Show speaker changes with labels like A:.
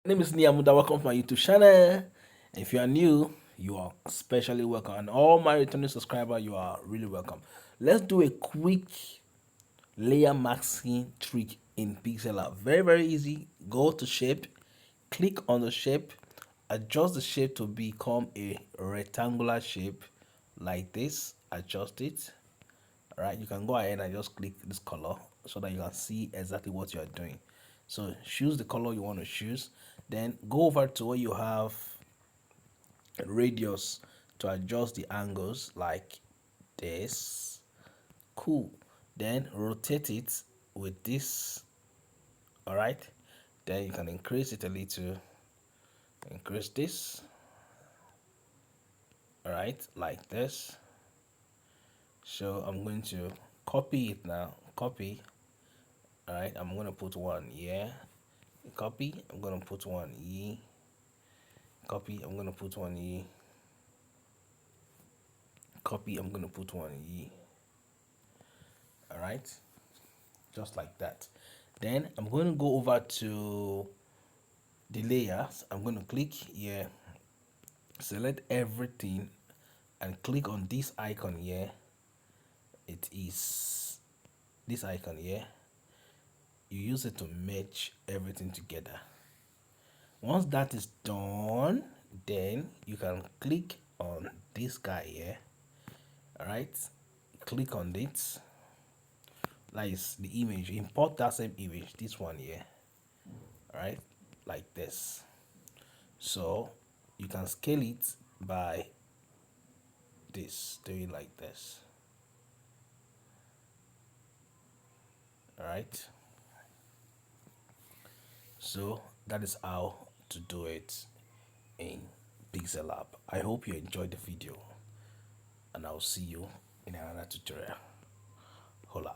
A: Name is Niamuda. Welcome to my YouTube channel. If you are new, you are especially welcome. And all my returning subscribers, you are really welcome. Let's do a quick layer masking trick in Pixellab. Very, very easy. Go to shape, click on the shape, adjust the shape to become a rectangular shape like this. Adjust it. All right, you can go ahead and just click this color so that you can see exactly what you are doing. So choose the color you want to choose, then go over to where you have radius to adjust the angles like this. Cool. Then rotate it with this. All right, then you can increase it a little. Increase this. All right, like this. So I'm going to copy it now. Copy. All right, I'm going to put one here. Copy, I'm going to put one E. Copy, I'm going to put one E. Copy, I'm going to put one E. All right, just like that. Then I'm going to go over to the layers. I'm going to click here, select everything, and click on this icon here. It is this icon here. You use it to merge everything together. Once that is done, then you can click on this guy here. All right, click on it. That is the image. Import that same image, this one here. All right, like this. So you can scale it by this, doing like this. All right, so that is how to do it in Pixellab. I hope you enjoyed the video, and I'll see you in another tutorial. Hola.